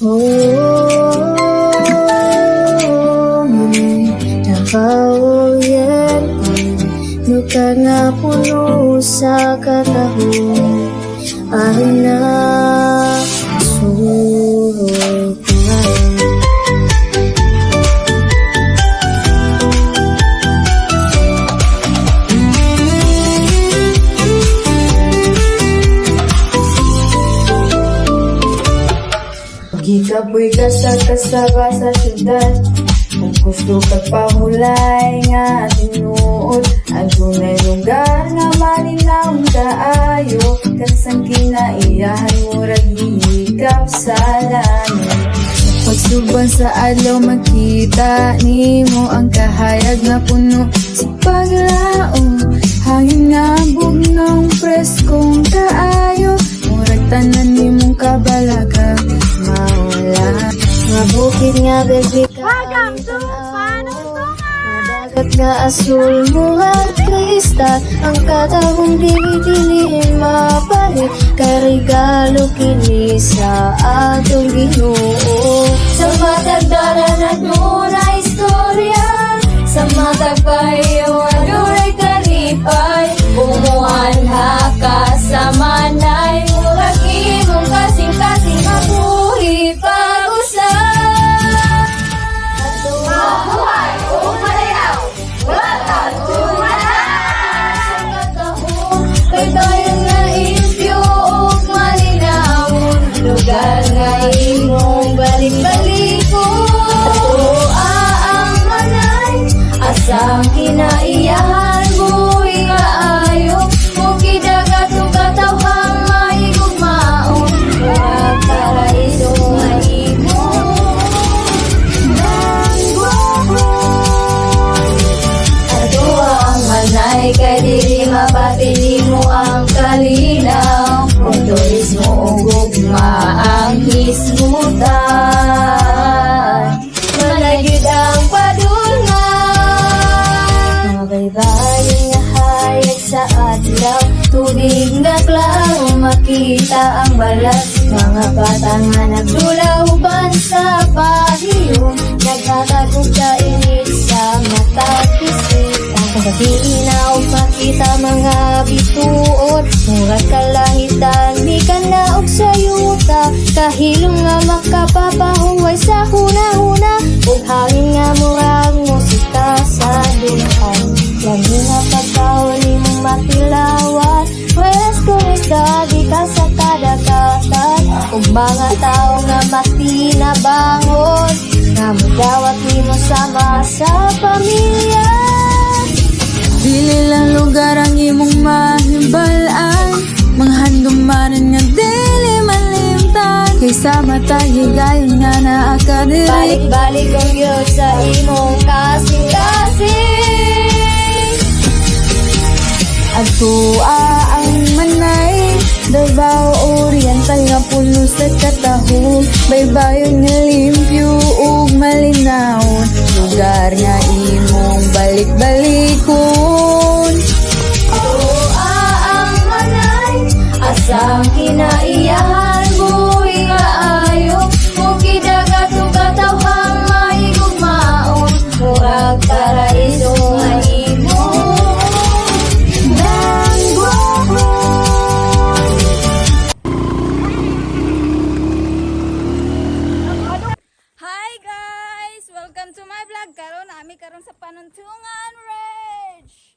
Luka nga puno sa katahon ay nasuroy ka. Gikapoy ka sa kasaba sa syudad. Kung gusto pagpahulay nga tinuod, ang tunay lugar nga malinaw kaayo. Kansang kinaiyahan mo raghihikap sa langit. Pagsuban sa adlaw makita nimo ang kahayag nga puno sa paglaom. Hangin nga bugnong preskong kaayo. Murag tanan nimong kabalaka mawala. Nga bukid nga bebe ka dagat nga asul mga kristal. Ang katahong dili mabalik kay regalo kini sa atong Ginoo. Sa matag dalan aduna istorya, sa matag pahiyo adunay kalipay. Umuanha ka sa manay, murag imong kasing-kasing mabuhi pag-usay. Mabuhay o malayaw, watag tumanan. Sa katahong kay bayan nga impyo ug malinawon, lugar nga imong balik-balikon. Atoa ang manay, asang kinaiyahan buhi kaayo. Bukid dagat ug katawhang mahigugmaon, murag paraiso nga imong nanggugon. Atoa ang manay kay dili mabati nimo ang kalinaw. Kung turismo o gugma ang hismutan, manayud ang padulngan. Mga baybayin nga hayag sa adlaw, Tubig nga klaro makita ang balas. Mga bata nga nagdulaw sa pahiyo, nagtatagog ka init sa matag bisita. Kagabi inaw makita mga bituon, murag kalahitan di ka na og sayuta. Kahilom nga makapapahuway sa huna-huna, ug hangin nga murag musika sa duhan. Lagi nga pagkauli mong matilawan, welas kung isda di ka sa kadagatan. Ug mga tao nga matinabangon, nga magawat nimo sama sa pamilya. dili lang lugar ang imong mahimbalan. Mga handumanan nga dili malimtan, kaysa matay higayon nga naa ka diri. Balik-balik ang Diyos sa imong kasing-kasing. Atua ang manay, Davao Oriental nga puno sa katahong. Baybayon nga limpyo ug malinawon, lugar nga imong balik-balikon. Atoa ang manay, asang kinaiyahan buhi kaayo. Bukid dagat ug katawhang mahigugmaon, murag paraiso nga imong nanggugon. Hi guys! Welcome to my vlog. Karon karon sa Panuntungan Ridge.